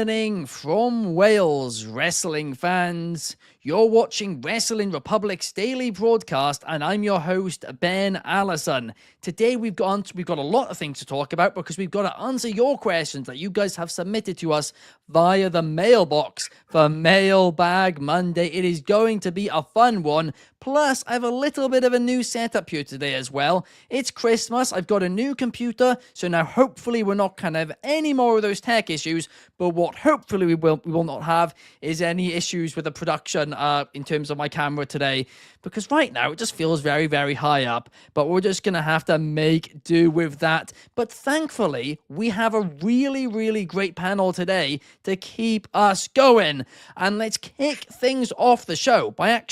evening from Wales, wrestling fans. You're watching Wrestling Republic's daily broadcast, and I'm your host, Ben Allison. Today we've got a lot of things to talk about because we've got to answer your questions that you guys have submitted to us via the mailbox for Mailbag Monday. It is going to be a fun one. Plus, I have a little bit of a new setup here today as well. It's Christmas. I've got a new computer, so now hopefully we're not kind of any more of those tech issues. But what hopefully we will not have is any issues with the production in terms of my camera today, because right now it just feels very, very high up. But we're just gonna have to make do with that. But thankfully, we have a really, really great panel today to keep us going. And let's kick things off the show by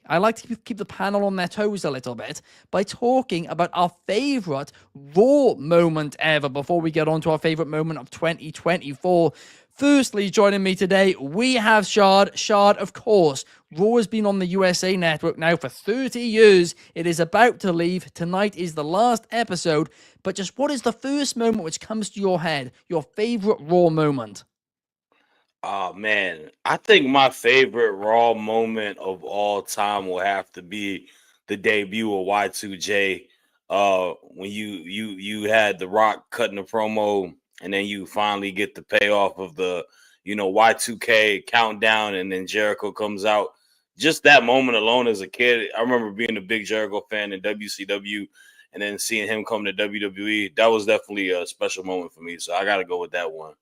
I like to keep the panel on their toes a little bit by talking about our favorite Raw moment ever before we get on to our favorite moment of 2024. Firstly, joining me today, we have Shard. Shard, of course, Raw has been on the USA Network now for 30 years. It is about to leave. Tonight is the last episode. But just what is the first moment which comes to your head? Your favorite Raw moment? Oh man, I think my favorite Raw moment of all time will have to be the debut of Y2J. When you had The Rock cutting the promo, and then you finally get the payoff of the Y2K countdown, and then Jericho comes out. Just that moment alone as a kid, I remember being a big Jericho fan in WCW, and then seeing him come to WWE. That was definitely a special moment for me. So I got to go with that one.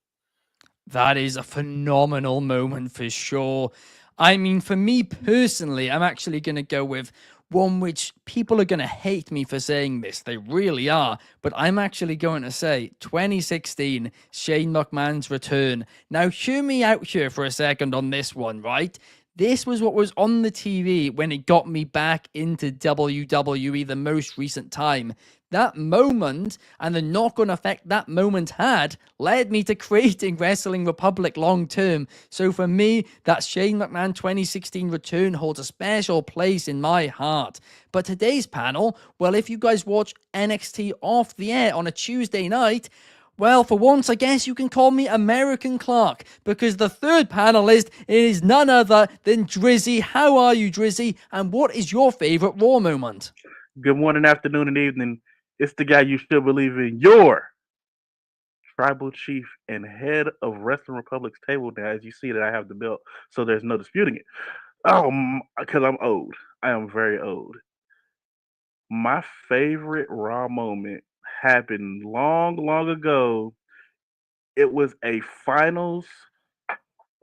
That is a phenomenal moment for sure. I mean, for me personally, I'm actually going to go with one which people are going to hate me for saying this. They really are. But I'm actually going to say 2016, Shane McMahon's return. Now, hear me out here for a second on this one, right? This was what was on the TV when it got me back into WWE the most recent time. That moment and the knock-on effect that moment had led me to creating Wrestling Republic long term. So for me, that Shane McMahon 2016 return holds a special place in my heart. But today's panel, well, if you guys watch NXT off the air on a Tuesday night, well, for once, I guess you can call me American Clark, because the third panelist is none other than Dryzzy. How are you, Dryzzy? And what is your favorite Raw moment? Good morning, afternoon, and evening. It's the guy you still believe in, your tribal chief and head of Wrestling Republic's table now. As you see that I have the belt, so there's no disputing it. Because I'm old. I am very old. My favorite Raw moment happened long, long ago. It was a finals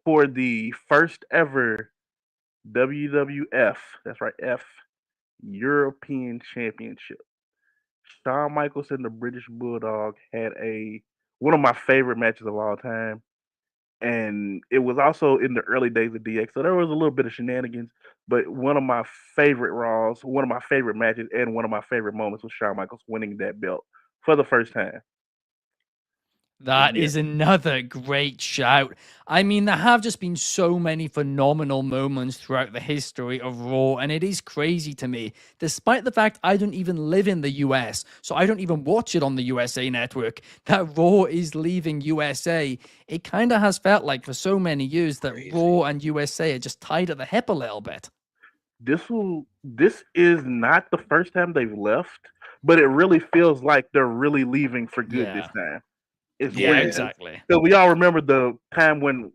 for the first ever WWF, that's right, F, European Championship. Shawn Michaels and the British Bulldog had one of my favorite matches of all time. And it was also in the early days of DX. So there was a little bit of shenanigans, but one of my favorite Raws, one of my favorite matches, and one of my favorite moments was Shawn Michaels winning that belt for the first time. That is another great shout. I mean, there have just been so many phenomenal moments throughout the history of Raw, and it is crazy to me. Despite the fact I don't even live in the US, so I don't even watch it on the USA Network, that Raw is leaving USA. It kind of has felt like for so many years that Raw and USA are just tied at the hip a little bit. This is not the first time they've left, but it really feels like they're really leaving for good this time. It's weird. Exactly. So we all remember the time when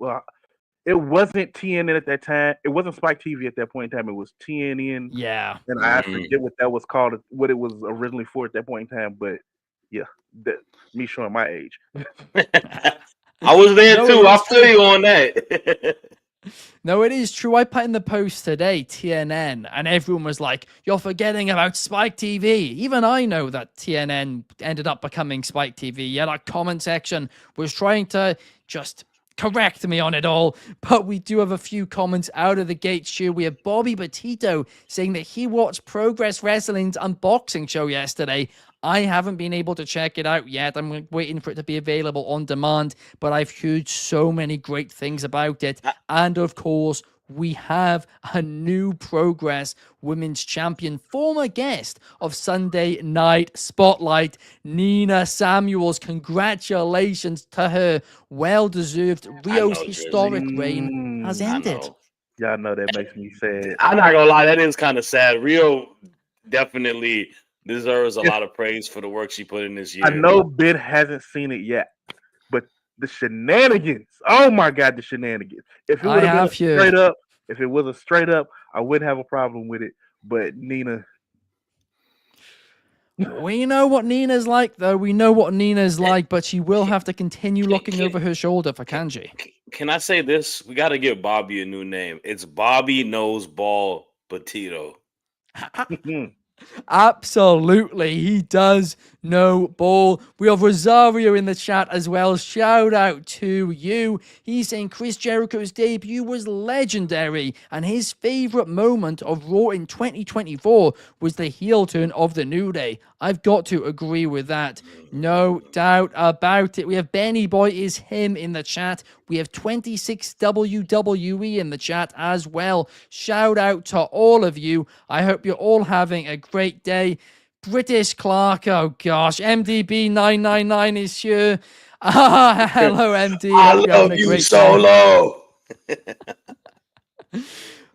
it wasn't TNN at that time. It wasn't Spike TV at that point in time. It was TNN. Yeah. And I forget what that was called, what it was originally for at that point in time. But yeah, me showing my age. I was there too. I feel you on that. No, it is true. I put in the post today, TNN, and everyone was like, you're forgetting about Spike TV. Even I know that TNN ended up becoming Spike TV. Yeah, that comment section was trying to just correct me on it all. But we do have a few comments out of the gates here. We have Bobby Petito saying that he watched Progress Wrestling's unboxing show yesterday. I haven't been able to check it out yet. I'm waiting for it to be available on demand, but I've heard so many great things about it. And of course, we have a new Progress Women's Champion, former guest of Sunday Night Spotlight, Nina Samuels. Congratulations to her. Well-deserved. I Rio's know, Dryzzy. historic reign has I ended. know. Y'all know that makes me sad. I'm not gonna lie, that is kind of sad. Rio definitely deserves a If lot of praise for the work she put in this I year. know Ben hasn't seen it yet, but the shenanigans. Oh my God, the shenanigans. If it I would have been have a straight heard. up, if it was a straight up, I wouldn't have a problem with it. But Nina, We know what Nina's like, though. We know what Nina's like, but she will have to continue Can, looking can, over her shoulder for can, Kanji. can I say this? We got to give Bobby a new name. It's Bobby Knows Ball Petito. Absolutely, he does know ball. We have Rosario in the chat as well. Shout out to you. He's saying Chris Jericho's debut was legendary, and his favorite moment of Raw in 2024 was the heel turn of the New Day. I've got to agree with that. No doubt about it. We have Benny Boy is him in the chat. We have 26 WWE in the chat as well. Shout out to all of you. I hope you're all having a great day. British Clark, oh gosh, MDB 999 is here. Hello MD. I Hope you're having love a you, great day. Solo.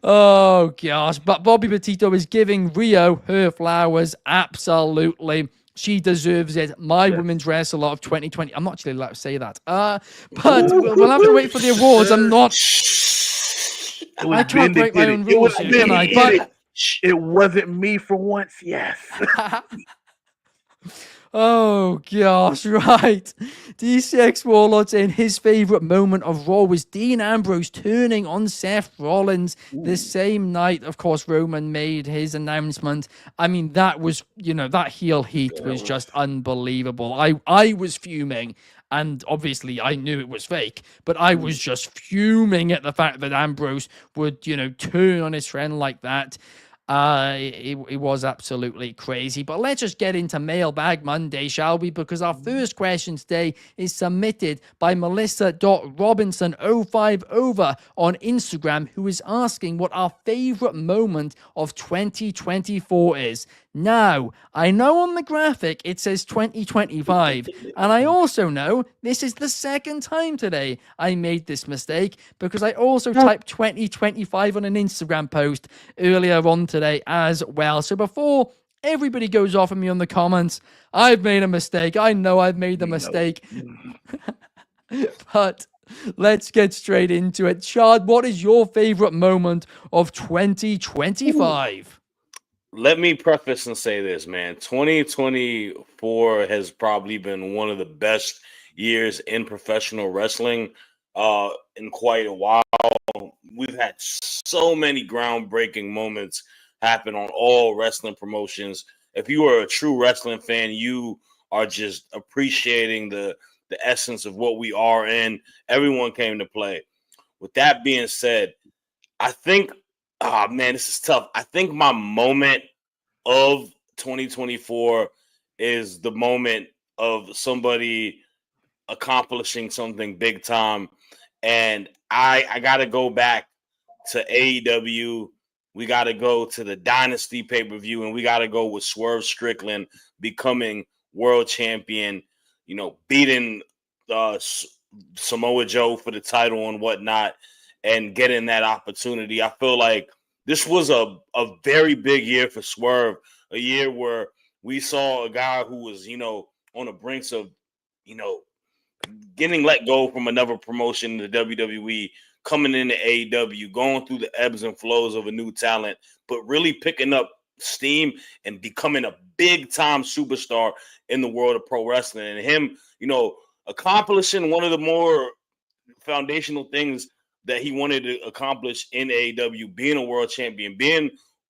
Oh gosh, but Bobby Petito is giving Rio her flowers. Absolutely. She deserves it. My yes. women's wrestler of 2020. I'm not actually allowed to say that. But we'll have to wait for the awards. I'm not. It was I Ben can't that break my did it. own It was rules here, Ben can who I? did But it. It wasn't me for once. Yes. oh gosh, right. DCX Warlord saying his favorite moment of Raw was Dean Ambrose turning on Seth Rollins the same night. Of course, Roman made his announcement. I mean, that was, that heel heat was just unbelievable. I was fuming. And obviously, I knew it was fake, but I was just fuming at the fact that Ambrose would, turn on his friend like that. It was absolutely crazy. But let's just get into Mailbag Monday, shall we? Because our first question today is submitted by Melissa.Robinson05 over on Instagram, who is asking what our favorite moment of 2024 is. Now, I know on the graphic it says 2025, and I also know this is the second time today I made this mistake because I also typed 2025 on an Instagram post earlier on today as well. So before everybody goes off at me on the comments, I've made a mistake. I know I've made the mistake. But let's get straight into it. Chad, what is your favorite moment of 2025? Let me preface and say this, man. 2024 has probably been one of the best years in professional wrestling in quite a while. We've had so many groundbreaking moments happen on all wrestling promotions. If you are a true wrestling fan, you are just appreciating the essence of what we are in. Everyone came to play. With that being said, I think, oh man, this is tough. I think my moment of 2024 is the moment of somebody accomplishing something big time. And I got to go back to AEW. We got to go to the Dynasty pay-per-view, and we got to go with Swerve Strickland becoming world champion, beating Samoa Joe for the title and whatnot, and getting that opportunity. I feel like this was a very big year for Swerve, a year where we saw a guy who was, on the brinks of, getting let go from another promotion in the WWE, coming into AEW, going through the ebbs and flows of a new talent, but really picking up steam and becoming a big time superstar in the world of pro wrestling. And him, accomplishing one of the more foundational things that he wanted to accomplish in AEW, being a world champion, being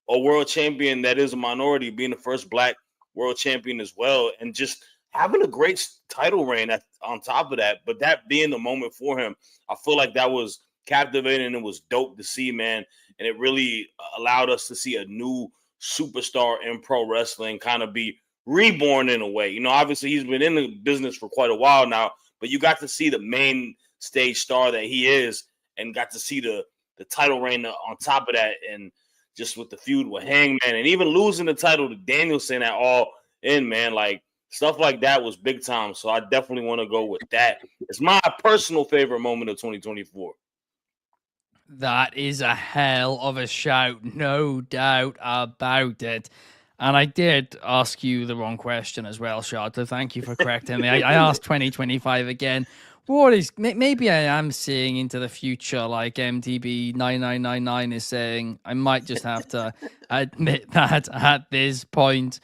a world champion that is a minority, being the first black world champion as well, and just having a great title reign on top of that. But that being the moment for him, I feel like that was captivating and it was dope to see, man. And it really allowed us to see a new superstar in pro wrestling kind of be reborn in a way. Obviously he's been in the business for quite a while now, but you got to see the main stage star that he is and got to see the the title reign on top of that, and just with the feud with Hangman, and even losing the title to Danielson at All In, man, like stuff like that was big time. So I definitely want to go with that. It's my personal favorite moment of 2024. That is a hell of a shout, no doubt about it. And I did ask you the wrong question as well, Shard. So thank you for correcting me. I asked 2025 again. What is maybe I am seeing into the future, like MTB 9999 is saying. I might just have to admit that at this point.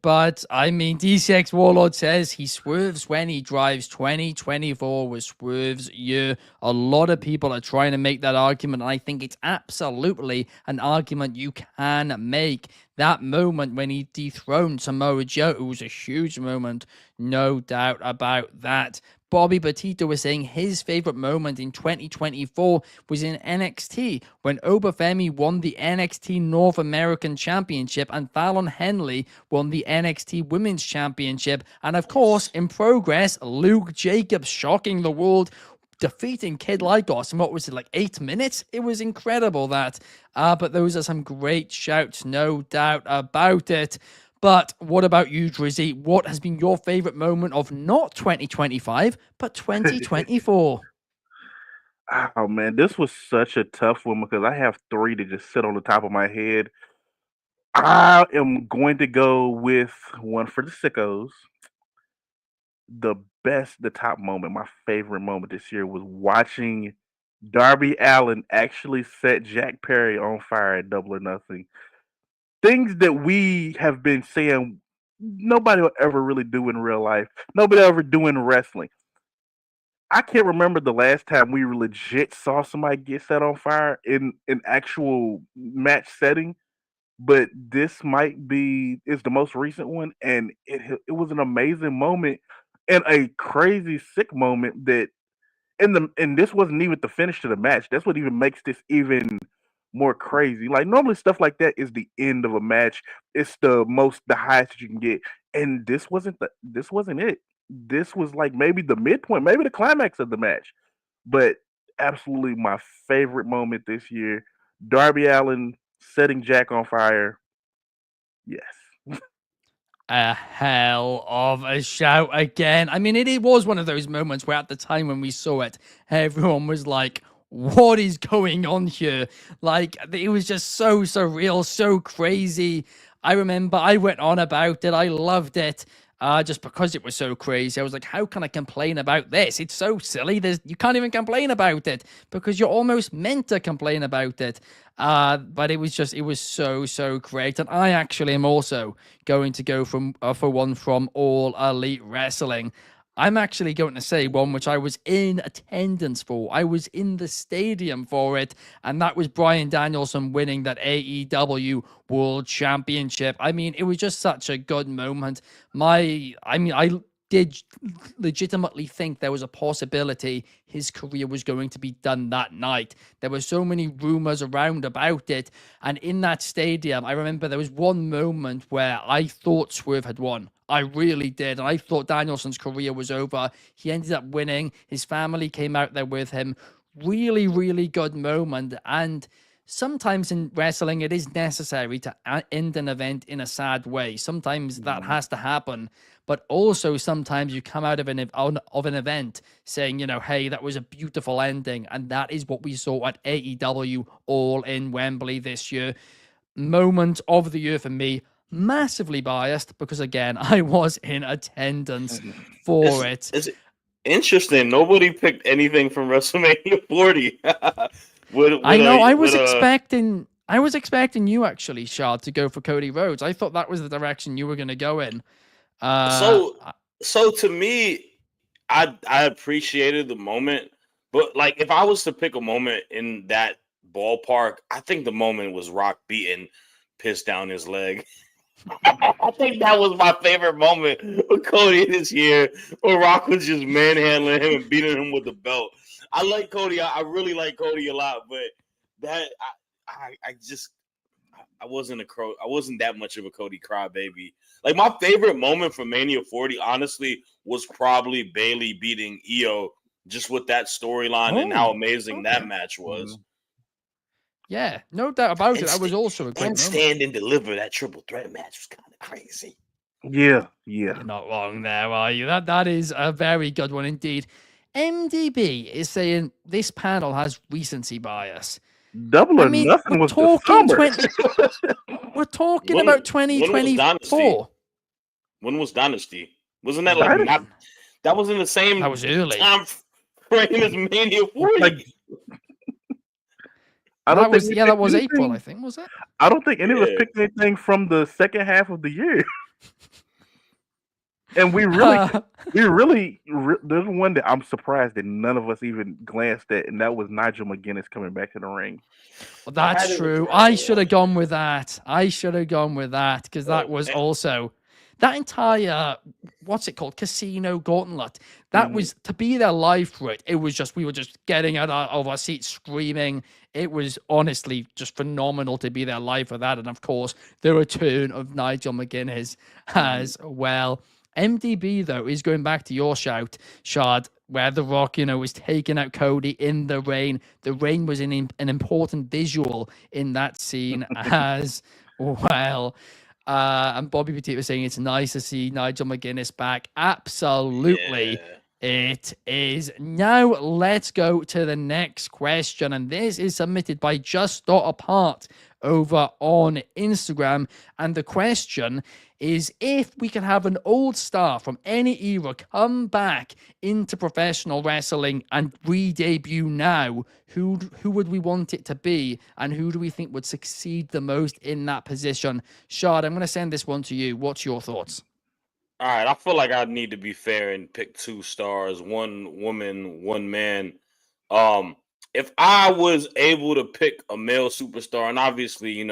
But I mean, DCX Warlord says he swerves when he drives. 2024 was Swerve's year. A lot of people are trying to make that argument, and I think it's absolutely an argument you can make. That moment when he dethroned Samoa Joe, it was a huge moment, no doubt about that. Bobby Batista was saying his favorite moment in 2024 was in NXT when Obafemi won the NXT North American Championship and Fallon Henley won the NXT Women's Championship. And of course, in progress, Luke Jacobs shocking the world, defeating Kid Lykos in what was it, like 8 minutes? It was incredible that. But those are some great shouts, no doubt about it. But what about you, Dryzzy? What has been your favorite moment of not 2025, but 2024? Oh man, this was such a tough one because I have three that just sit on the top of my head. I am going to go with one for the sickos. The top moment, my favorite moment this year was watching Darby Allin actually set Jack Perry on fire at Double or Nothing. Things that we have been saying nobody will ever really do in real life. Nobody will ever do in wrestling. I can't remember the last time we legit saw somebody get set on fire in an actual match setting, but this might be is the most recent one, and it was an amazing moment and a crazy sick moment that and this wasn't even the finish to the match. That's what even makes this even more crazy. Like normally stuff like that is the end of a match. It's the highest that you can get. And this wasn't it. This was like maybe the midpoint, maybe the climax of the match. But absolutely my favorite moment this year. Darby Allin setting Jack on fire. Yes. A hell of a shout again. I mean, it was one of those moments where at the time when we saw it, everyone was like, what is going on here? Like, it was just so surreal, so crazy. I remember I went on about it. I loved it. Just because it was so crazy, I was like, "How can I complain about this? It's so silly. You can't even complain about it because you're almost meant to complain about it." But it was so great, and I actually am also going to go for one from All Elite Wrestling. I'm actually going to say one which I was in attendance for. I was in the stadium for it, and that was Bryan Danielson winning that AEW World Championship. I mean, it was just such a good moment. I did legitimately think there was a possibility his career was going to be done that night. There were so many rumors around about it, and in that stadium, I remember there was one moment where I thought Swerve had won. I really did. And I thought Danielson's career was over. He ended up winning. His family came out there with him. Really good moment. And sometimes in wrestling, it is necessary to end an event in a sad way. Sometimes that has to happen. But also sometimes you come out of an event saying, hey, that was a beautiful ending. And that is what we saw at AEW All in Wembley this year. Moment of the year for me. Massively biased because again I was in attendance for it. It's interesting. Nobody picked anything from WrestleMania 40. I know. I was expecting you actually, Shard, to go for Cody Rhodes. I thought that was the direction you were going to go in. So to me, I appreciated the moment, but like if I was to pick a moment in that ballpark, I think the moment was Rock beating piss down his leg. I think that was my favorite moment of Cody this year, where Rock was just manhandling him and beating him with the belt. I like Cody. I really like Cody a lot, but that I wasn't that much of a Cody crybaby. Like my favorite moment from Mania 40, honestly, was probably Bayley beating Io, just with that storyline and how amazing that match was. Yeah, no doubt about it. And, That was also a great moment. stand and deliver that triple threat match was kind of crazy. Yeah. You're not wrong there, are you? That is a very good one indeed. MDB is saying this panel has recency bias. Double I or mean, Nothing we're was the talking summer. we're talking When about was Dynasty? 2024. When was Dynasty? Wasn't that like Dynasty? not? That was in the same That was early. time frame as Mania 40. Like, I don't That was think we that picked was April, anything. I think, was it? I don't think any of us Yeah. picked anything from the second half of the year. And we really, there's one that I'm surprised that none of us even glanced at, and that was Nigel McGuinness coming back to the ring. Well, that's That is true. a I should have gone with that. Because that Oh, was man. also that entire what's it called, Casino Gauntlet. That Mhm. was to be there live for it. It was just we were just getting out of our seats screaming. It was honestly just phenomenal to be there live for that, and of course the return of Nigel McGuinness as well. MDB though is going back to your shout, Shard, where The Rock, was taking out Cody in the rain. The rain was an important visual in that scene as well. And Bobby Petito was saying it's nice to see Nigel McGuinness back. Absolutely. Yeah. It is. Now let's go to the next question. And this is submitted by Just Thought Apart over on Instagram. And the question is, if we can have an old star from any era come back into professional wrestling and re-debut now, who would we want it to be, and who do we think would succeed the most in that position? Shard, I'm going to send this one to you. What's your thoughts? All right, I feel like I need to be fair and pick two stars, one woman, one man. If I was able to pick a male superstar, and obviously,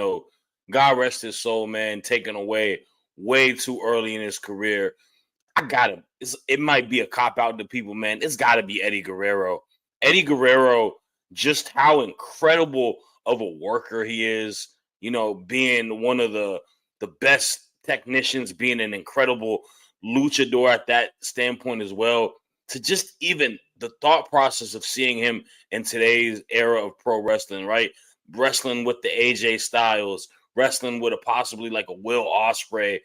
God rest his soul, man, taken away way too early in his career. It might be a cop out to people, man. It's gotta be Eddie Guerrero. Eddie Guerrero, just how incredible of a worker he is, being one of the best technicians, being an incredible luchador at that standpoint as well. To just even the thought process of seeing him in today's era of pro wrestling, right? Wrestling with the AJ Styles, wrestling with a possibly like a Will Ospreay,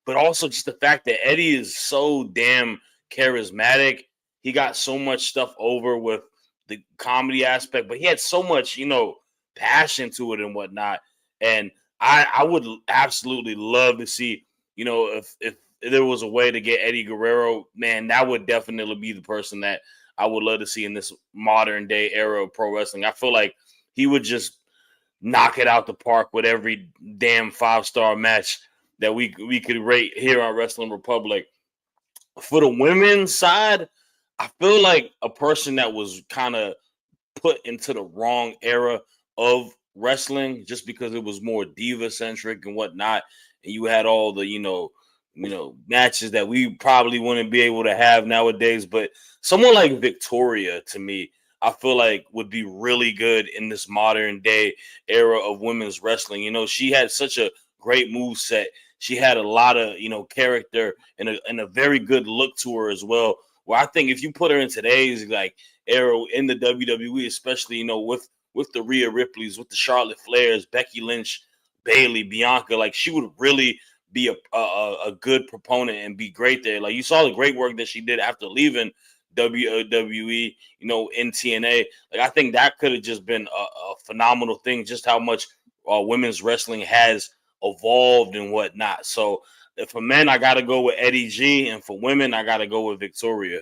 but also just the fact that Eddie is so damn charismatic. He got so much stuff over with the comedy aspect, but he had so much, passion to it and whatnot. And I would absolutely love to see, if there was a way to get Eddie Guerrero, man, that would definitely be the person that I would love to see in this modern day era of pro wrestling. I feel like he would just knock it out the park with every damn 5-star match that we could rate here on Wrestling Republic. For the women's side, I feel like a person that was kind of put into the wrong era of wrestling just because it was more diva centric and whatnot, and you had all the matches that we probably wouldn't be able to have nowadays. But someone like Victoria, to me, I feel like would be really good in this modern day era of women's wrestling. She had such a great move set. She had a lot of character and a very good look to her as well. Where I think if you put her in today's like era in the WWE, especially with the Rhea Ripleys, with the Charlotte Flairs, Becky Lynch, Bayley, Bianca, like she would really be a good proponent and be great there. Like you saw the great work that she did after leaving WWE, in TNA. Like I think that could have just been a phenomenal thing, just how much women's wrestling has evolved and whatnot. So for men, I got to go with Eddie G, and for women, I got to go with Victoria.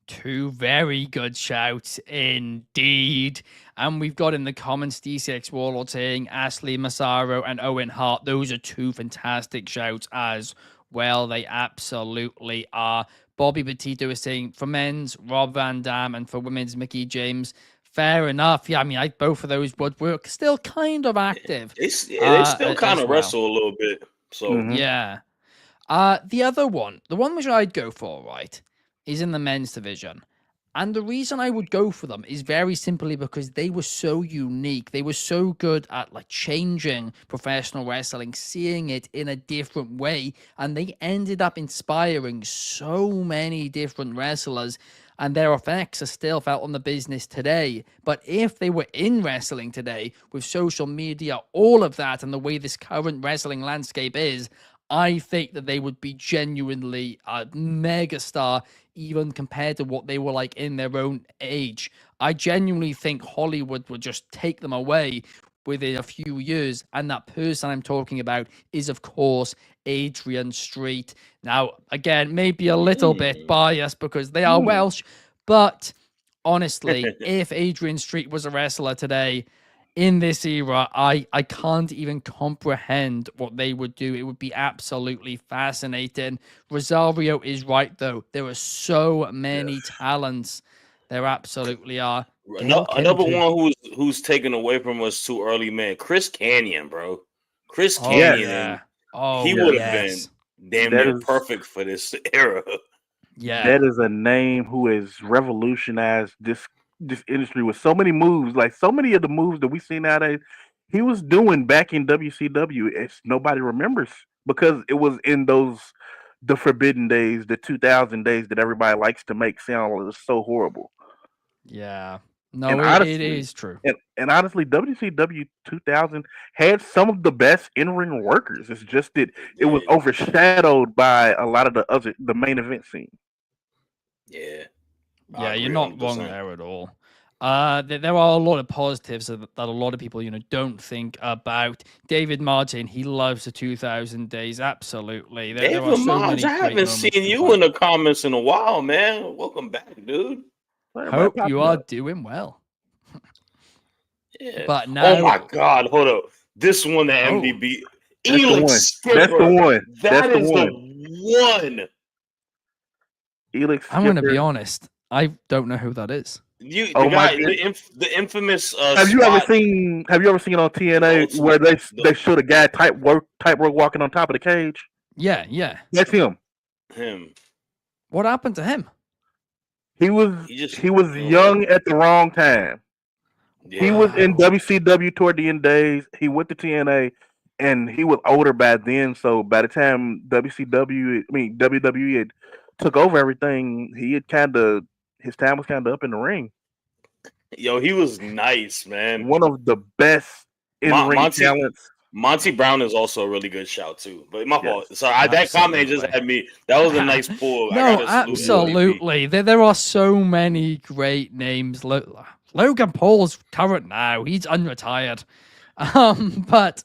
Two very good shouts indeed. And we've got in the comments D6 Warlord saying Ashley Massaro and Owen Hart. Those are two fantastic shouts as well. They absolutely are. Bobby Petito is saying for men's Rob Van Dam and for women's Mickey James. Fair enough. Yeah, I mean, both of those would work. Still kind of active. They still kind of wrestle a little bit. So yeah. The other one, the one which I'd go for, right, is in the men's division. And the reason I would go for them is very simply because they were so unique. They were so good at like changing professional wrestling, seeing it in a different way, and they ended up inspiring so many different wrestlers. and their effects are still felt on the business today. But if they were in wrestling today, with social media, all of that, and the way this current wrestling landscape is, I think that they would be genuinely a megastar, even compared to what they were like in their own age. I genuinely think Hollywood would just take them away within a few years. And that person I'm talking about is, of course, Adrian Street. Now, again, maybe a little bit biased because they are Welsh, but honestly, if Adrian Street was a wrestler today, in this era, I can't even comprehend what they would do. It would be absolutely fascinating. Rosario is right, though. There are so many talents. There absolutely are. Gail Kim, Another too. one who's taken away from us too early, man. Chris Canyon, bro. Chris Oh, Canyon, yeah. and he Oh, would have yes. been damn That near is perfect for this era. Yeah. that is a name who has revolutionized this industry with so many moves. Like so many of the moves that we see nowadays, he was doing back in WCW. It's nobody remembers because it was in the forbidden days, the 2000 days that everybody likes to make sound so horrible. Yeah. And No, it honestly, is true. and honestly, WCW 2000 had some of the best in-ring workers. It's just that it was Yeah, overshadowed by a lot of the main event scene. yeah, I Yeah, you're agree not wrong 100%. there at all. There are a lot of positives that a lot of people, don't think about. David Martin, he loves the 2000 days. Absolutely. There are David so Maj, many I great haven't moments seen to you in find. the comments in a while, man. Welcome back, dude. So everybody Hope you popping are up. doing well. Yeah. But Oh my now, God, hold up. This one, the oh, MVP. That's the Elix one. That's the Skipper. one. That's That the is the one. one. Elix I'm going to be Skipper. honest. I don't know who that is. The Oh my guy, god. the infamous Have you ever spot, seen on the TNA where ultimate. they showed a guy tightrope walking on top of the cage? Yeah, yeah. That's him. Him. What happened to him? He was He just, he was you know, young at the wrong time. He yeah. was in Wow. WCW toward the end days. He went to TNA, and he was older by then. So by the time WWE had took over everything, he had his time was kind of up in the ring. Yo, he was nice, man. One of the best in ring Monty talents. Monty Brown is also a really good shout too. But my Yes. fault. Sorry, that comment just Absolutely. had me. That was a nice pull. I No, gotta salute the Yeah. MVP. absolutely. There are so many great names. Logan Paul's current now. He's unretired. But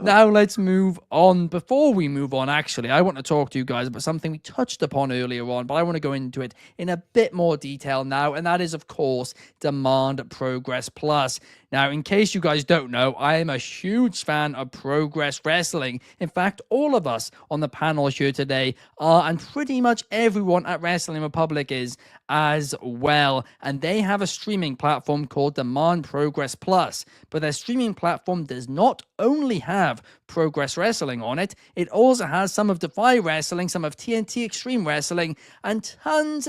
now let's move on. Before we move on, actually, I want to talk to you guys about something we touched upon earlier on, but I want to go into it in a bit more detail now, and that is, of course, Demand Progress Plus. Now, in case you guys don't know, I am a huge fan of Progress Wrestling. In fact, all of us on the panel here today are, and pretty much everyone at Wrestling Republic is as well. And they have a streaming platform called Demand Progress Plus. But their streaming platform does not only have Progress Wrestling on it, it also has some of Defy Wrestling, some of TNT Extreme Wrestling, and tons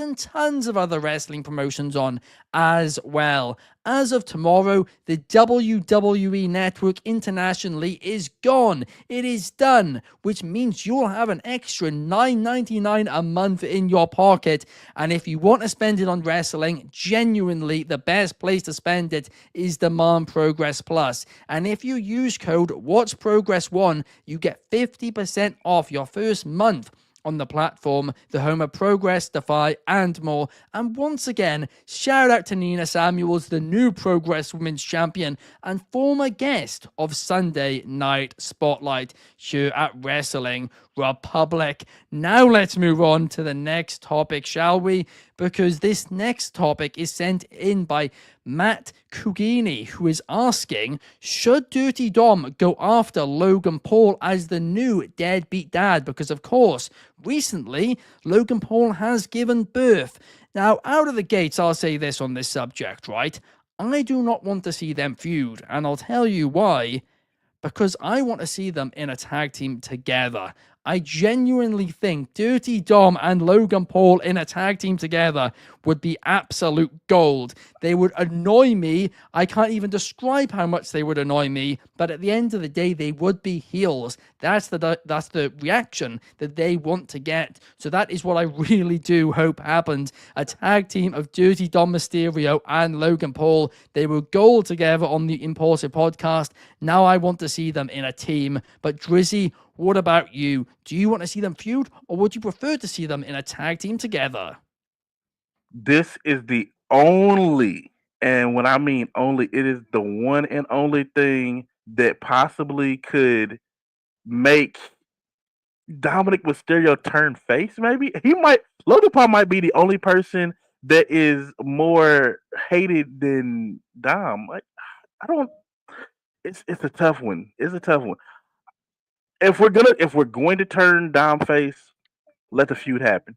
of other wrestling promotions on as well. As of tomorrow, the WWE Network internationally is gone. It is done, which means you'll have an extra $9.99 a month in your pocket. And if you want to spend it on wrestling, genuinely the best place to spend it is Demand Progress Plus. And if you use code WatchProgress1, you get 50% off your first month on the platform, the home of Progress, Defy, and more. And once again, shout out to Nina Samuels, the new Progress Women's Champion and former guest of Sunday Night Spotlight here at Wrestling Republic. Now let's move on to the next topic, shall we? Because this next topic is sent in by Matt Cugini, who is asking, should Dirty Dom go after Logan Paul as the new deadbeat dad? Because, of course, recently, Logan Paul has given birth. Now, out of the gates, I'll say this on this subject, right? I do not want to see them feud, and I'll tell you why. Because I want to see them in a tag team together. I genuinely think Dirty Dom and Logan Paul in a tag team together would be absolute gold. They would annoy me. I can't even describe how much they would annoy me, but at the end of the day, they would be heels. That's the reaction that they want to get. So that is what I really do hope happens. A tag team of Dirty Dom Mysterio and Logan Paul. They were gold together on the Imported podcast. Now I want to see them in a team. But Dryzzy, what about you? Do you want to see them feud, or would you prefer to see them in a tag team together? This is the only, and when I mean only, it is the one and only thing that possibly could make Dominic Mysterio turn face. Maybe Logan Paul might be the only person that is more hated than Dom. Like, I don't. It's a tough one. It's a tough one. If we're going to turn Dom face, let the feud happen.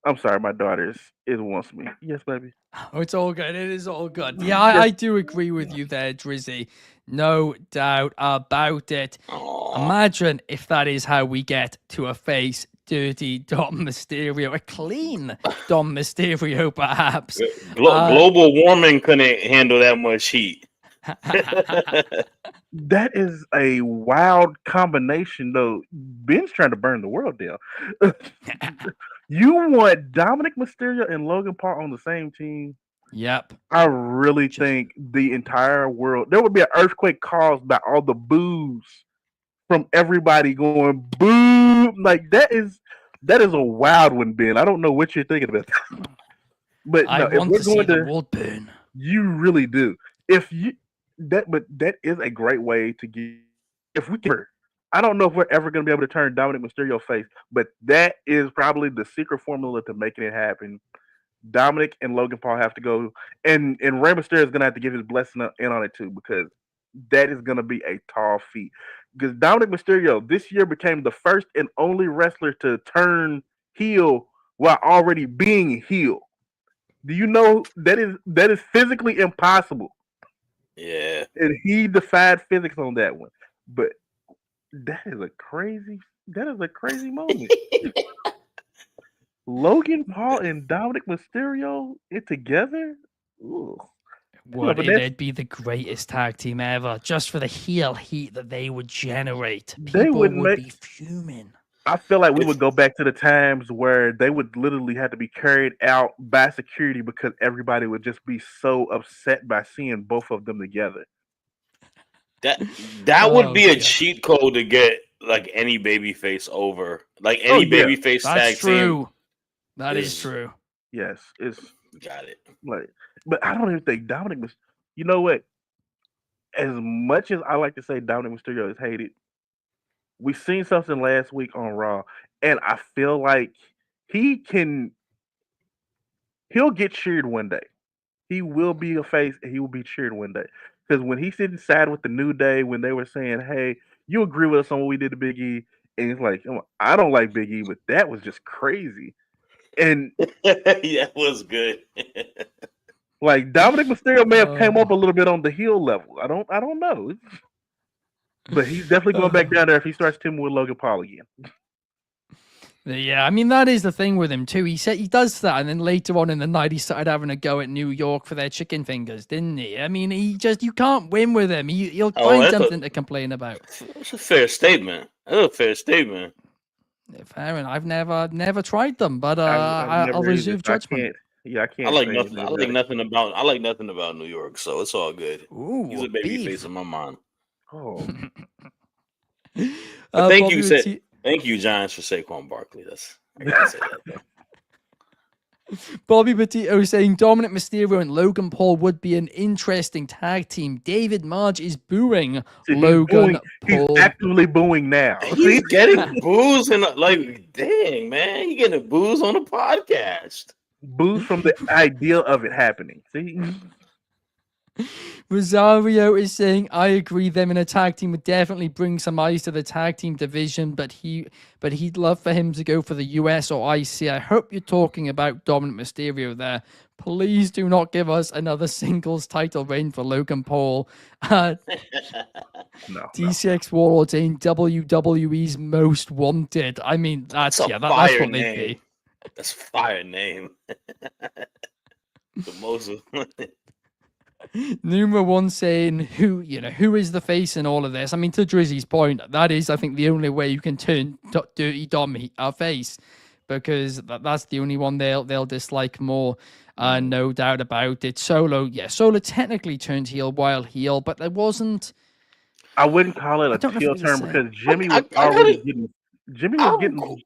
I'm sorry, my daughter is wants me. Yes, baby. Oh, it's all good. It is all good. Yeah, I do agree with you there, Dryzzy. No doubt about it. Aw. Imagine if that is how we get to a face Dirty Dom Mysterio, a clean Dom Mysterio, perhaps. Global warming couldn't handle that much heat. That is a wild combination, though. Ben's trying to burn the world down. You want Dominic Mysterio and Logan Paul on the same team? Yep. I really think the entire world, there would be an earthquake caused by all the boos from everybody going boo. Like that is a wild one, Ben. I don't know what you're thinking about that. But I no, want to see the world burn. You really do. But that is a great way to get. If we can, I don't know if we're ever going to be able to turn Dominic Mysterio face, but that is probably the secret formula to making it happen. Dominic and Logan Paul have to go, and Rey Mysterio is going to have to give his blessing in on it too, because that is going to be a tall feat. Because Dominic Mysterio this year became the first and only wrestler to turn heel while already being heel. Do you know that is physically impossible? Yeah. And he defied physics on that one. But that is a crazy moment. Logan Paul and Dominic Mysterio together? Ooh. They'd be the greatest tag team ever, just for the heel heat that they would generate. People would be fuming. I feel like we would go back to the times where they would literally have to be carried out by security because everybody would just be so upset by seeing both of them together. That would be a cheat code to get like any babyface over, like any babyface tag team. That is true. Yes, it's got it. Like, but I don't even think Dominic was. You know what? As much as I like to say Dominic Mysterio is hated, we seen something last week on Raw, and I feel like he'll get cheered one day. He will be a face, and he will be cheered one day. Because when he sit inside with the New Day, when they were saying, "Hey, you agree with us on what we did to Big E," and it's like, I don't like Big E, but that was just crazy. And that was good. Like Dominic Mysterio may have came up a little bit on the heel level. I don't know. But he's definitely going back down there if he starts teaming with Logan Paul again. Yeah, I mean, that is the thing with him, too. He said he does that, and then later on in the night, he started having a go at New York for their chicken fingers, didn't he? I mean, you can't win with him. He'll find something to complain about. That's a fair statement. That's a fair statement. Fair enough. I've never tried them, but I'll reserve judgment. I can't. I like nothing about New York, so it's all good. Ooh, he's a baby face in my mind. Oh. But thank you, Giants, for Saquon Barkley. I gotta say that. Bobby Petito saying Dominic Mysterio and Logan Paul would be an interesting tag team. David Marge is booing Logan Paul. He's actively booing now. He's getting boos and like, dang man, he getting boos on a podcast. Boos from the idea of it happening. See. Rosario is saying, I agree, them in a tag team would definitely bring some eyes to the tag team division, but he'd love for him to go for the US or IC. I hope you're talking about Dominic Mysterio there. Please do not give us another singles title reign for Logan Paul. Uh, No. DCX Warlords ain't WWE's most wanted. I mean, That's that's a that's fire what they'd name. be. That's a fire name. The most. Numero one saying who is the face in all of this. I mean, to Drizzy's point, that is, I think, the only way you can turn Dirty Dom a face, because that's the only one they'll dislike more. No doubt about it. Solo technically turned heel while heel, but there wasn't. I wouldn't call it I a don't know if it heel was the turn same. because Jimmy I was already gotta. getting. Jimmy I was have a, getting.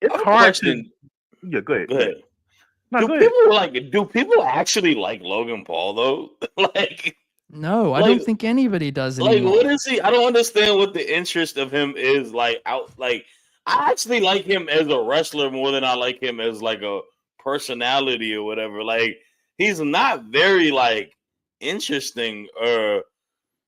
It's I have a hard to. question. Yeah, go ahead. Go Go ahead. ahead. No, Do go ahead. people like? Do people actually like Logan Paul though? like, No, I like don't think anybody does what anymore. is he? I don't understand what the interest of him is. Like out. Like I actually like him as a wrestler more than I like him as like a personality or whatever. Like he's not very like interesting or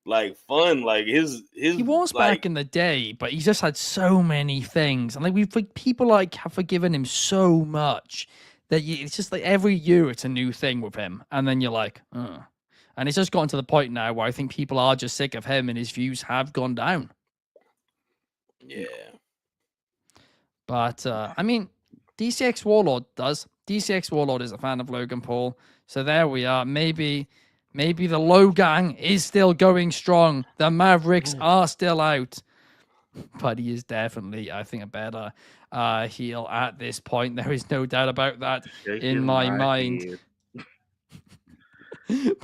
like fun. Like his He was like back in the day, but he's just had so many things, and people like have forgiven him so much that it's just like every year it's a new thing with him, and then you're like, oh. And it's just gotten to the point now where I think people are just sick of him, and his views have gone down. yeah. But I mean, DCX Warlord does. DCX Warlord is a fan of Logan Paul, so there we are. Maybe the Low Gang is still going strong. The Mavericks are still out. But he is definitely, I think, a better heel at this point. There is no doubt about that in Shaking my my mind. head.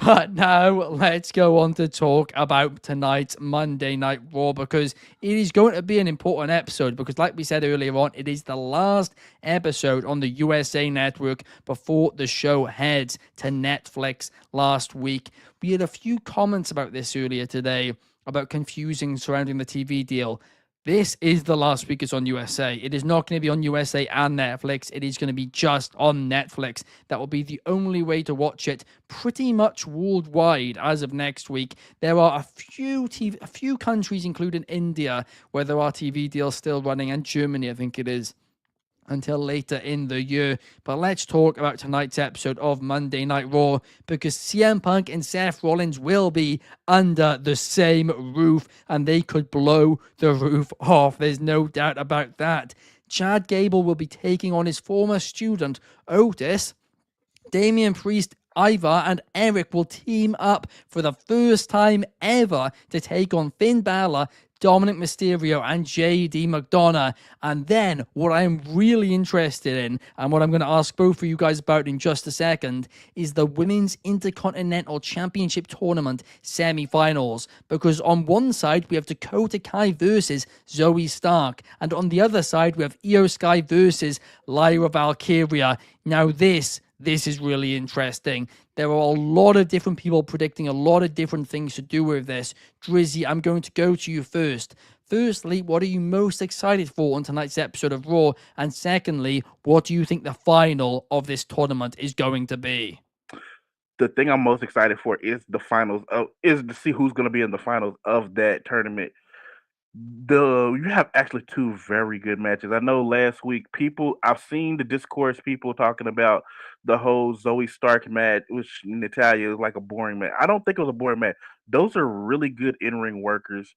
But now let's go on to talk about tonight's Monday Night Raw, because it is going to be an important episode, because like we said earlier on, it is the last episode on the USA Network before the show heads to Netflix last week. We had a few comments about this earlier today about confusing surrounding the TV deal. This is the last week it's on USA. It is not going to be on USA and Netflix. It is going to be just on Netflix. That will be the only way to watch it pretty much worldwide as of next week. There are a few countries, including India, where there are TV deals still running, and Germany, I think it is, until later in the year. But let's talk about tonight's episode of Monday Night Raw, because CM Punk and Seth Rollins will be under the same roof, and they could blow the roof off. There's no doubt about that. Chad Gable will be taking on his former student, Otis. Damian Priest, Ivar, and Eric will team up for the first time ever to take on Finn Balor, Dominic Mysterio, and JD McDonough. And then, what I am really interested in, and what I'm going to ask both of you guys about in just a second, is the Women's Intercontinental Championship Tournament semi-finals. Because on one side, we have Dakota Kai versus Zoe Stark, and on the other side, we have Io Sky versus Lyra Valkyria. Now, this is really interesting. There are a lot of different people predicting a lot of different things to do with this. Drizzy, I'm going to go to you first. Firstly, what are you most excited for on tonight's episode of Raw? And secondly, what do you think the final of this tournament is going to be? The thing I'm most excited for is the finals is to see who's going to be in the finals of that tournament. You have actually two very good matches. I know last week I've seen the discourse people talking about the whole Zoe Stark match, which Natalia is like a boring match. I don't think it was a boring match. Those are really good in-ring workers,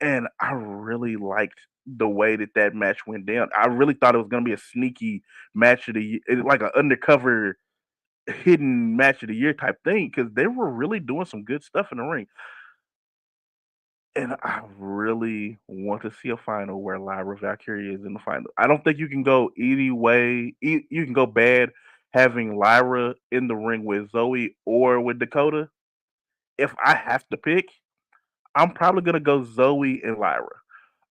and I really liked the way that match went down. I really thought it was going to be a sneaky match of the year, like an undercover hidden match of the year type thing, because they were really doing some good stuff in the ring. And I really want to see a final where Lyra Valkyrie is in the final. I don't think you can go either way. You can go bad having Lyra in the ring with Zoe or with Dakota. If I have to pick, I'm probably gonna go Zoe and Lyra.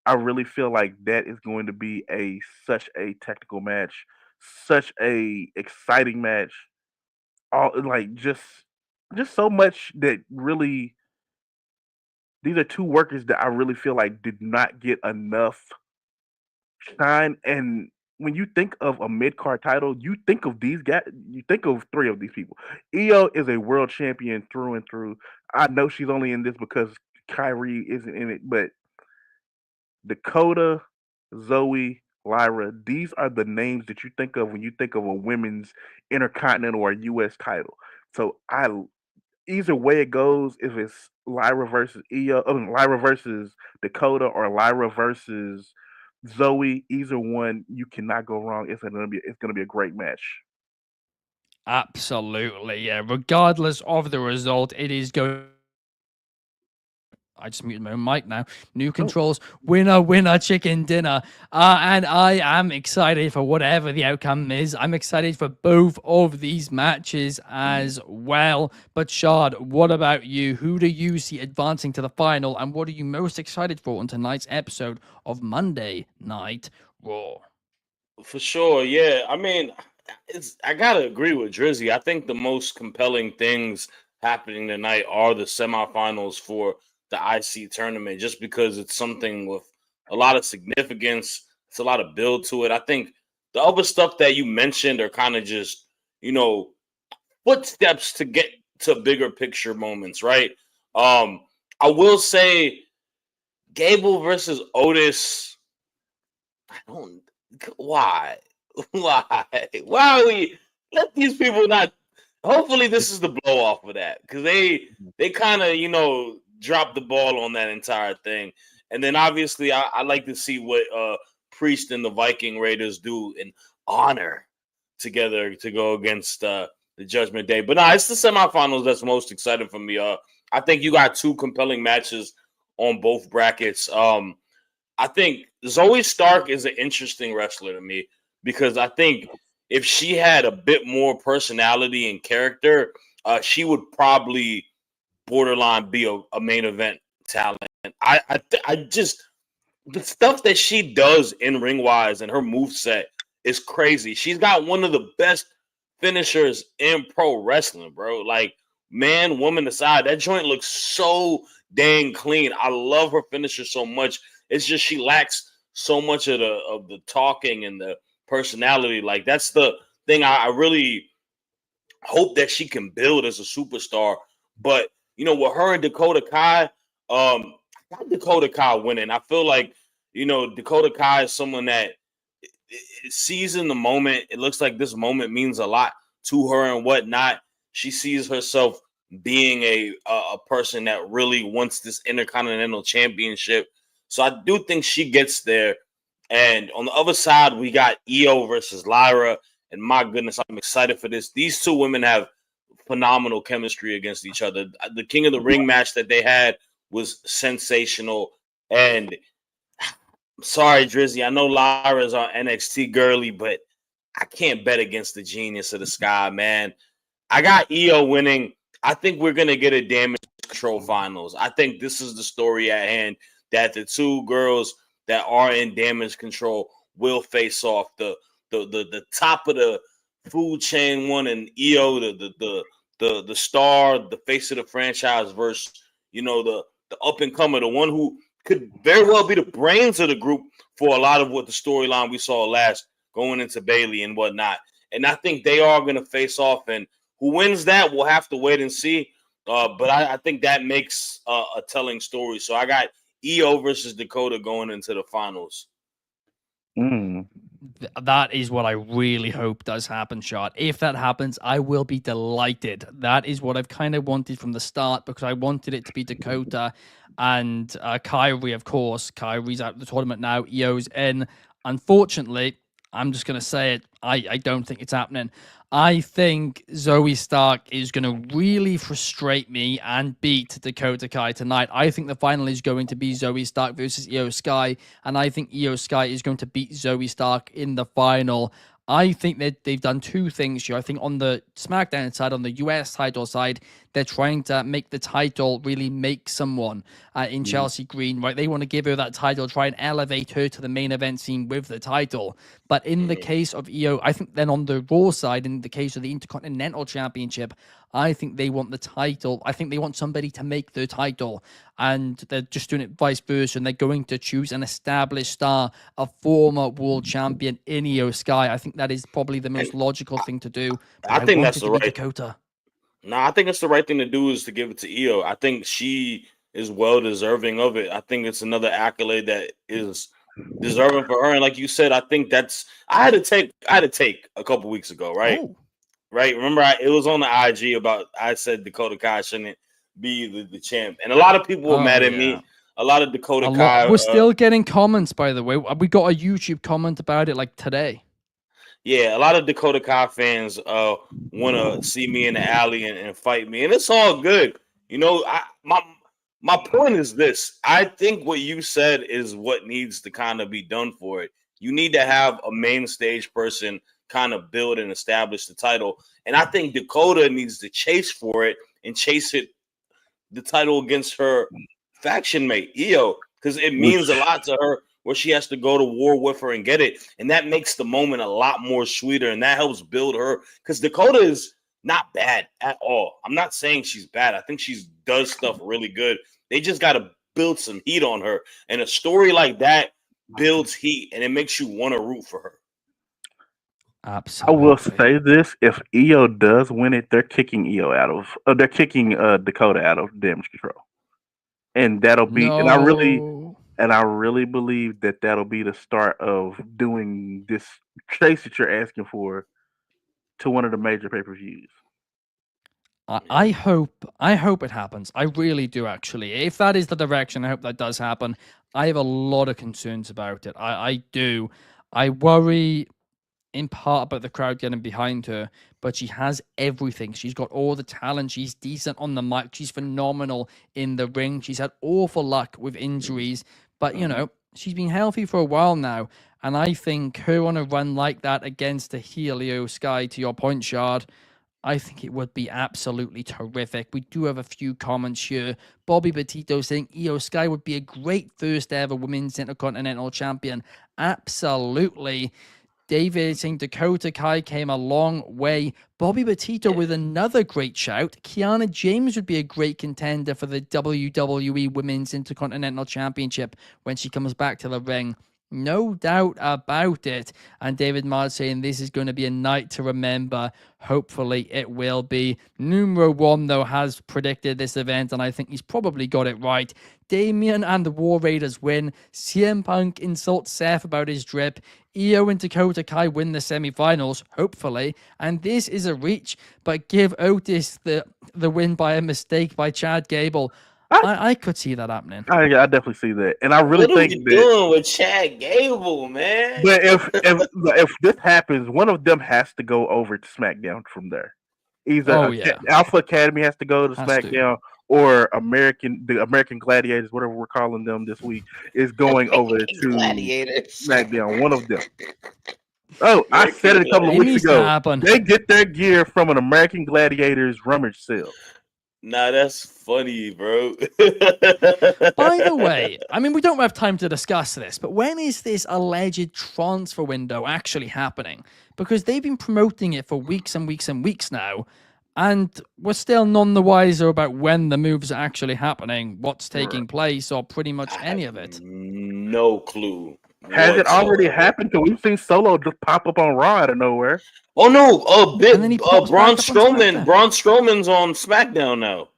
I really feel like that is going to be a such a technical match, such a exciting match. All like just so much that really these are two workers that I really feel like did not get enough shine. And when you think of a mid card title, you think of these guys. You think of three of these people. Io is a world champion through and through. I know she's only in this because Kyrie isn't in it, but Dakota, Zoe, Lyra. These are the names that you think of when you think of a women's intercontinental or U.S. title. So either way it goes, if it's Lyra versus Lyra versus Dakota, or Lyra versus Zoe, either one you cannot go wrong. It's gonna be a great match. Absolutely, yeah. Regardless of the result, it is going. I just muted my own mic now. New Oh, controls, winner, winner, chicken dinner. And I am excited for whatever the outcome is. I'm excited for both of these matches as well. But Shard, what about you? Who do you see advancing to the final? And what are you most excited for on tonight's episode of Monday Night Raw? For sure, yeah. I mean, I gotta agree with Drizzy. I think the most compelling things happening tonight are the semifinals for the IC tournament, just because it's something with a lot of significance. It's a lot of build to it. I think the other stuff that you mentioned are kind of just, you know, footsteps to get to bigger picture moments, right? Um, I will say Gable versus Otis. I don't. Why? Why? Why are we let these people not? Hopefully, this is the blow off of that, because they kind of dropped the ball on that entire thing. And then obviously, I like to see what Priest and the Viking Raiders do in honor together to go against the Judgment Day. But no, it's the semifinals that's most exciting for me. I think you got two compelling matches on both brackets. I think Zoe Stark is an interesting wrestler to me, because I think if she had a bit more personality and character, she would probably borderline be a main event talent. I just the stuff that she does in ring wise and her move set is crazy. She's got one of the best finishers in pro wrestling, bro. Like, man, woman aside, that joint looks so dang clean. I love her finisher so much. It's just she lacks so much of the talking and the personality. Like, that's the thing I really hope that she can build as a superstar. But with her and Dakota Kai, I got Dakota Kai winning. I feel like Dakota Kai is someone that sees in the moment. It looks like this moment means a lot to her and whatnot. She sees herself being a person that really wants this Intercontinental Championship. So I do think she gets there. And on the other side, we got Io versus Lyra. And my goodness, I'm excited for this. These two women have phenomenal chemistry against each other. The King of the Ring match that they had was sensational. And sorry, Drizzy, I know Lyra's on NXT girly, but I can't bet against the genius of the sky, man. I got Io winning. I think we're gonna get a damage control finals. I think this is the story at hand, that the two girls that are in damage control will face off. The top of the food chain one, and Io, the star, the face of the franchise, versus the up and comer, the one who could very well be the brains of the group for a lot of what the storyline we saw last, going into Bailey and whatnot. And I think they are going to face off, and who wins that, we'll have to wait and see. But I think that makes a telling story. So I got Io versus Dakota going into the finals. mm. That is what I really hope does happen, Shard. If that happens, I will be delighted. That is what I've kind of wanted from the start, because I wanted it to be Dakota and Kyrie, of course. Kyrie's out of the tournament now. Io's in. Unfortunately, I'm just going to say it. I don't think it's happening. I think Zoe Stark is going to really frustrate me and beat Dakota Kai tonight. I think the final is going to be Zoe Stark versus Io Sky, and I think Io Sky is going to beat Zoe Stark in the final. I think that they've done two things here. I think on the SmackDown side, on the US title side, they're trying to make the title really make someone in Chelsea Green, right? They want to give her that title, try and elevate her to the main event scene with the title. But in the case of Io, I think then on the Raw side, in the case of the Intercontinental Championship, I think they want the title. I think they want somebody to make the title, and they're just doing it vice versa. And they're going to choose an established star, a former world champion in Io Sky. I think that is probably the most logical thing to do. But I think want that's it the to be right. Dakota. No, I think it's the right thing to do, is to give it to Io. I think she is well deserving of it. I think it's another accolade that is deserving for her. And like you said, I think I had to take a couple weeks ago, right? Oh, Right. Remember, it was on the IG about I said Dakota Kai shouldn't be the champ, and a lot of people were mad at yeah. me. A lot of Dakota A lot. Kai, We're still getting comments, by the way. We got a YouTube comment about it like today. yeah, a lot of Dakota Kai fans want to see me in the alley and fight me, and it's all good. You know, my point is this: I think what you said is what needs to kind of be done for it. You need to have a main stage person kind of build and establish the title, and I think Dakota needs to chase for it and chase the title against her faction mate Io, because it means a Which lot to her where she has to go to war with her and get it, and that makes the moment a lot more sweeter, and that helps build her. Because Dakota is not bad at all. I'm not saying she's bad. I think she does stuff really good. They just got to build some heat on her, and a story like that builds heat, and it makes you want to root for her. I will Absolutely. say this: if Io does win it, they're kicking Io out of. They're kicking Dakota out of Damage Control, and that'll be. No. And I really believe that that'll be the start of doing this chase that you're asking for to one of the major pay per views. I hope it happens. I really do actually. If that is the direction, I hope that does happen. I have a lot of concerns about it. I do. I worry in part about the crowd getting behind her, but she has everything. She's got all the talent. She's decent on the mic. She's phenomenal in the ring. She's had awful luck with injuries, but she's been healthy for a while now. And I think her on a run like that against the Helio Sky, to your point, Shard, I think it would be absolutely terrific. We do have a few comments here. Bobby Petito saying Io Sky would be a great first ever women's intercontinental champion. Absolutely. David saying Dakota Kai came a long way. Bobby Petito with another great shout. Kiana James would be a great contender for the WWE Women's Intercontinental Championship when she comes back to the ring. No doubt about it. And David Mars saying this is going to be a night to remember. Hopefully it will be. Numero one, though, has predicted this event, and I think he's probably got it right. Damien and the War Raiders win. CM Punk insults Seth about his drip. Io and Dakota Kai win the semifinals, hopefully. And this is a reach, but give Otis the win by a mistake by Chad Gable. I could see that happening. I definitely see that, and I really What are think we that. doing with Chad Gable, man? But if this happens, one of them has to go over to SmackDown from there. Either Alpha Academy has to go to SmackDown, or the American Gladiators, whatever we're calling them this week, is going over to SmackDown. One of them. Oh, I said it a couple of weeks ago. They get their gear from an American Gladiators rummage sale. Nah, that's funny, bro. By the way, I mean, we don't have time to discuss this, but when is this alleged transfer window actually happening? Because they've been promoting it for weeks and weeks and weeks now, and we're still none the wiser about when the moves are actually happening, what's taking place, or pretty much any of it. No clue. Has it already happened? Because we've seen Solo just pop up on Raw out of nowhere. Oh no! Braun Strowman. Braun Strowman's on SmackDown now.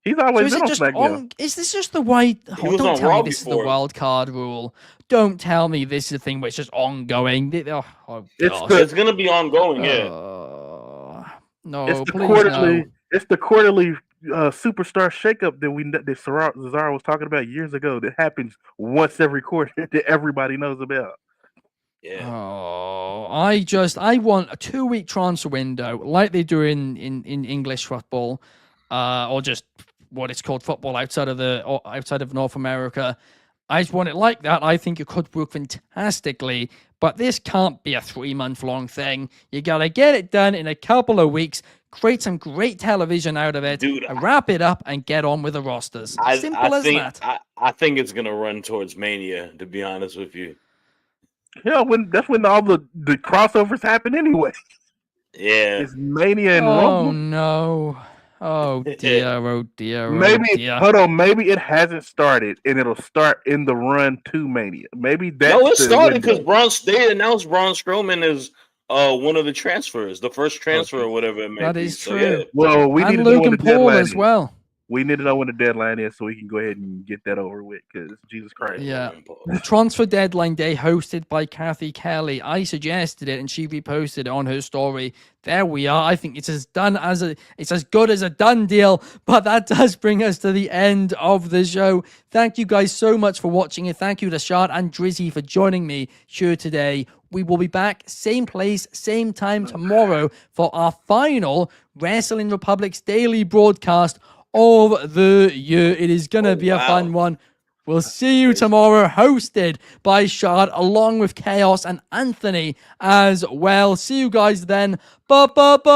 He's always been on SmackDown. Is this just the way? Oh, don't tell me this is the wild card rule. Don't tell me this is a thing where it's just ongoing. It's gonna be ongoing. Yeah. No, it's the quarterly. No. It's the quarterly superstar shakeup that Cesaro was talking about years ago. That happens once every quarter that everybody knows about. Yeah. Oh, I want a 2-week transfer window like they do in English football, or just what it's called football outside of North America. I just want it like that. I think it could work fantastically, but this can't be a 3-month long thing. You gotta get it done in a couple of weeks. Create some great television out of it, dude. Wrap it up and get on with the rosters. Simple as that. I think it's gonna run towards Mania. To be honest with you. Yeah, that's when all the crossovers happen anyway. Yeah, it's Mania and Rumble. Oh no! Oh dear! Oh dear! Hold on. Maybe it hasn't started, and it'll start in the run to Mania. Maybe that's no. It started because they announced Braun Strowman is one of the transfers, the first transfer or whatever it may be. That is true. Yeah. Well, we need to Logan Paul as well. We need to know when the deadline is so we can go ahead and get that over with. Because Jesus Christ. Yeah. Transfer deadline day hosted by Kathy Kelly. I suggested it and she reposted it on her story. There we are. I think it's as good as a done deal. But that does bring us to the end of the show. Thank you guys so much for watching it. Thank you to Shard and Dryzzy for joining me here today. We will be back same place, same time tomorrow for our final Wrestling Republic's daily broadcast of the year. It is gonna be a fun one. We'll see you tomorrow, hosted by Shard, along with Chaos and Anthony as well. See you guys then. Bye.